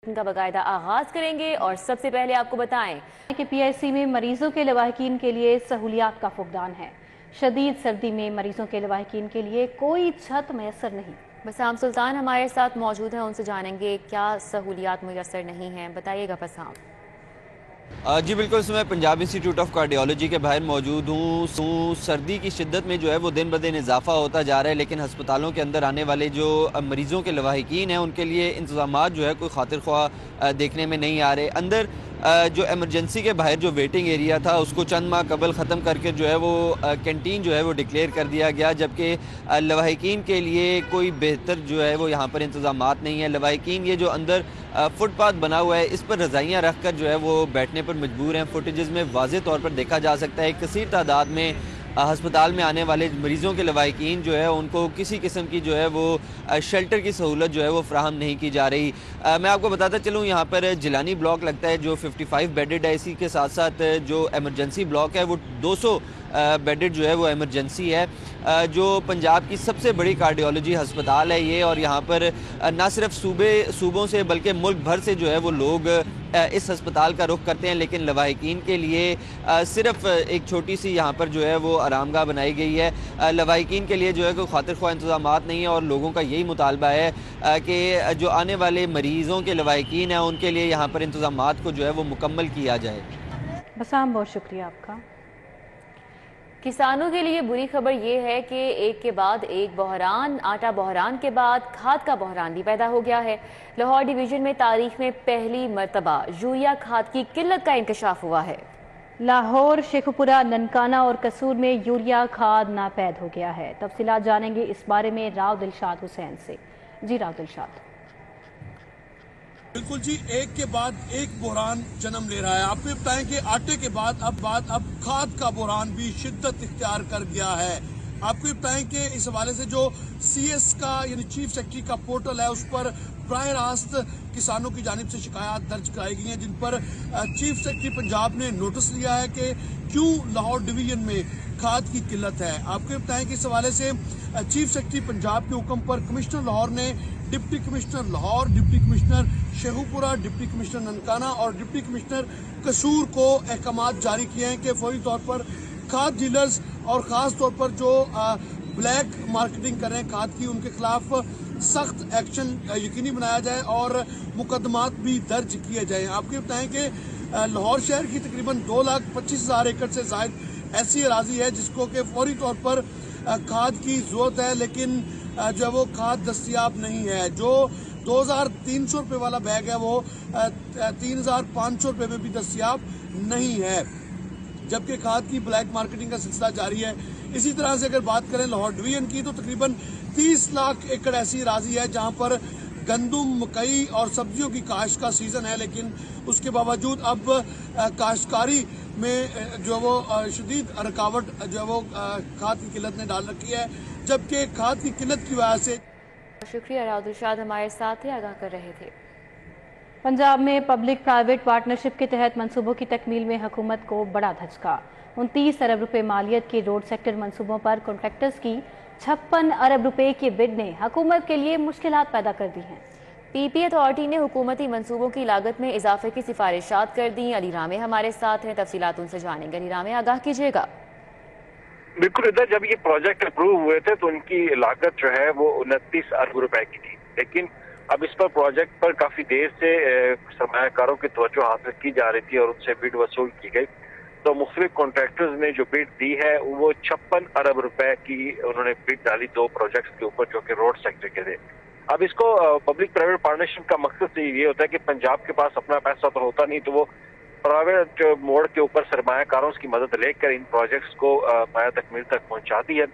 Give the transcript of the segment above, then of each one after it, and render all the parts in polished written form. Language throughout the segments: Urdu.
ان کا باقاعدہ آغاز کریں گے اور سب سے پہلے آپ کو بتائیں کہ پی ایس سی میں مریضوں کے لواحقین کے لیے سہولیات کا فقدان ہے۔ شدید سردی میں مریضوں کے لواحقین کے لیے کوئی چھت میسر نہیں۔ بسام سلطان ہمارے ساتھ موجود ہیں، ان سے جانیں گے کیا سہولیات میسر نہیں ہیں، بتائیے گا بسام۔ جی بالکل، اس میں پنجاب انسٹیٹیوٹ آف کارڈیالوجی کے باہر موجود ہوں۔ سردی کی شدت میں جو ہے وہ دن بدن اضافہ ہوتا جا رہا ہے، لیکن ہسپتالوں کے اندر آنے والے جو مریضوں کے لواحقین ہیں ان کے لیے انتظامات جو ہے کوئی خاطر خواہ دیکھنے میں نہیں آ رہے۔ اندر جو ایمرجنسی کے باہر جو ویٹنگ ایریا تھا اس کو چند ماہ قبل ختم کر کے جو ہے وہ کینٹین جو ہے وہ ڈکلیئر کر دیا گیا، جبکہ لواحقین کے لیے کوئی بہتر جو ہے وہ یہاں پر انتظامات نہیں ہیں۔ لواحقین یہ جو اندر فٹ پاتھ بنا ہوا ہے اس پر رضائیاں رکھ کر جو ہے وہ بیٹھنے پر مجبور ہیں۔ فوٹیجز میں واضح طور پر دیکھا جا سکتا ہے کثیر تعداد میں ہسپتال میں آنے والے مریضوں کے لواحقین جو ہے ان کو کسی قسم کی جو ہے وہ شیلٹر کی سہولت جو ہے وہ فراہم نہیں کی جا رہی۔ میں آپ کو بتاتا چلوں، یہاں پر جیلانی بلاک لگتا ہے جو 55 بیڈڈ ہے، اسی کے ساتھ ساتھ جو ایمرجنسی بلاک ہے وہ 200 بیڈڈ جو ہے وہ ایمرجنسی ہے، جو پنجاب کی سب سے بڑی کارڈیالوجی ہسپتال ہے یہ، اور یہاں پر نہ صرف صوبوں سے بلکہ ملک بھر سے جو ہے وہ لوگ اس ہسپتال کا رخ کرتے ہیں، لیکن لواحقین کے لیے صرف ایک چھوٹی سی یہاں پر جو ہے وہ آرام گاہ بنائی گئی ہے۔ لواحقین کے لیے جو ہے کوئی خاطر خواہ انتظامات نہیں ہے، اور لوگوں کا یہی مطالبہ ہے کہ جو آنے والے مریضوں کے لواحقین ہیں ان کے لیے یہاں پر انتظامات کو جو ہے وہ مکمل کیا جائے۔ بسام، بہت شکریہ آپ کا۔ کسانوں کے لیے بری خبر یہ ہے کہ ایک کے بعد ایک بحران، آٹا بحران کے بعد کھاد کا بحران بھی پیدا ہو گیا ہے۔ لاہور ڈویژن میں تاریخ میں پہلی مرتبہ یوریا کھاد کی قلت کا انکشاف ہوا ہے۔ لاہور، شیخوپورہ، ننکانہ اور قصور میں یوریا کھاد ناپید ہو گیا ہے۔ تفصیلات جانیں گے اس بارے میں راؤ دلشاد حسین سے۔ جی راؤ دلشاد۔ بالکل جی، ایک کے بعد ایک بحران جنم لے رہا ہے۔ آپ کو بتائیں کہ آٹے کے بعد اب کھاد کا بحران بھی شدت اختیار کر گیا ہے۔ آپ کو بتائیں کہ اس حوالے سے جو سی ایس کا یعنی چیف سیکرٹری کا پورٹل ہے اس پر براہ راست کسانوں کی جانب سے شکایات درج کرائی گئی ہیں، جن پر چیف سیکرٹری پنجاب نے نوٹس لیا ہے کہ کیوں لاہور ڈویژن میں کھاد کی قلت ہے۔ آپ کو بتائیں کہ اس حوالے سے چیف سیکرٹری پنجاب کے حکم پر کمشنر لاہور نے deputy commissioner Lahore, deputy commissioner Sheikhupura, deputy commissioner Nankana اور ڈپٹی کمشنر قصور کو احکامات جاری کیے ہیں کہ فوری طور پر کھاد ڈیلرز اور خاص طور پر جو بلیک مارکیٹنگ کر رہے ہیں کھاد کی، ان کے خلاف سخت ایکشن یقینی بنایا جائے اور مقدمات بھی درج کیے جائیں۔ آپ کو بتائیں کہ لاہور شہر کی تقریباً 2,25,000 ایکڑ سے زائد ایسی اراضی ہے جس کو کہ فوری طور پر کھاد کی ضرورت ہے، لیکن جو ہے وہ کھاد دستیاب نہیں ہے۔ جو 2,300 روپے والا بیگ ہے وہ 3,500 روپے میں بھی دستیاب نہیں ہے، جبکہ کھاد کی بلیک مارکیٹنگ کا سلسلہ جاری ہے۔ اسی طرح سے اگر بات کریں لاہور ڈویژن کی تو تقریباً 30 لاکھ ایکڑ ایسی اراضی ہے جہاں پر گندم، مکئی اور سبزیوں کی کاشت کا سیزن ہے، لیکن اس کے باوجود اب کاشتکاری میں جو وہ شدید رکاوٹ جو ہے وہ کھاد کی قلت نے ڈال رکھی ہے، جبکہ کھاد کی قلت کی وجہ سے۔ شکریہ راؤ دلشاد، ہمارے ساتھ ہی آگاہ کر رہے تھے۔ پنجاب میں پبلک پرائیویٹ پارٹنرشپ کے تحت منصوبوں کی تکمیل میں حکومت کو بڑا دھچکا۔ 29 ارب روپے مالیت کے روڈ سیکٹر منصوبوں پر کنٹریکٹرز کی 56 ارب روپے کی بڈ نے حکومت کے لیے مشکلات پیدا کر دی ہیں۔ پی پی اتھارٹی نے حکومتی منصوبوں کی لاگت میں اضافے کی سفارشات کر دیں۔ علی رامے ہمارے ساتھ ہیں، تفصیلات ان سے جانیں گے۔ علی رامے، آگاہ کیجیے گا۔ بالکل ادھر جب یہ پروجیکٹ اپروو ہوئے تھے تو ان کی لاگت جو ہے وہ 29 ارب روپے کی تھی، لیکن اب اس پر پروجیکٹ پر کافی دیر سے سرمایہ کاروں کی توجہ حاصل کی جا رہی تھی اور ان سے بڈ وصول کی گئی، تو مختلف کانٹریکٹرز نے جو بڈ دی ہے وہ 56 ارب روپے کی انہوں نے بڈ ڈالی دو پروجیکٹس کے اوپر جو کہ روڈ سیکٹر کے تھے۔ اب اس کو پبلک پرائیویٹ پارٹنرشپ کا مقصد سے یہ ہوتا ہے کہ پنجاب کے پاس اپنا پیسہ تو ہوتا نہیں، تو وہ پرائیویٹ موڑ کے اوپر سرمایہ کاروں کی مدد لے کر ان پروجیکٹس کو پایہ تکمیل تک پہنچاتی ہے،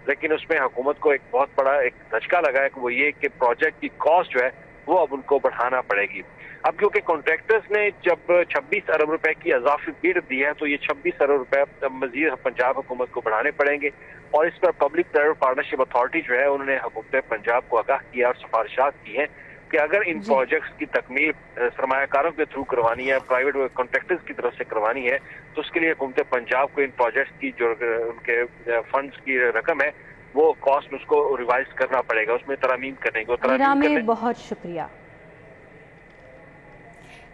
لیکن اس میں حکومت کو ایک بہت بڑا ایک دھچکا لگا ہے کہ وہ یہ کہ پروجیکٹ کی کاسٹ جو ہے وہ اب ان کو بڑھانا پڑے گی۔ اب کیونکہ کانٹریکٹرز نے جب 26 ارب روپے کی اضافی بڈ دی ہے تو یہ 26 ارب روپے مزید پنجاب حکومت کو بڑھانے پڑیں گے، اور اس پر پبلک پرائیویٹ پارٹنرشپ اتھارٹی جو ہے انہوں نے حکومت پنجاب کو آگاہ کیا اور سفارشات کی ہیں کہ اگر ان پروجیکٹس کی تکمیل سرمایہ کاروں کے تھرو کروانی ہے، پرائیویٹ کانٹریکٹرز کی طرف سے کروانی ہے، تو اس کے لیے حکومت پنجاب کو ان پروجیکٹس کی جو ان کے فنڈز کی رقم ہے وہ کاسٹ اس کو ریوائز کرنا پڑے گا، اس میں ترامیم کرنے کو بہت شکریہ۔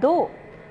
2।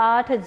8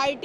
IT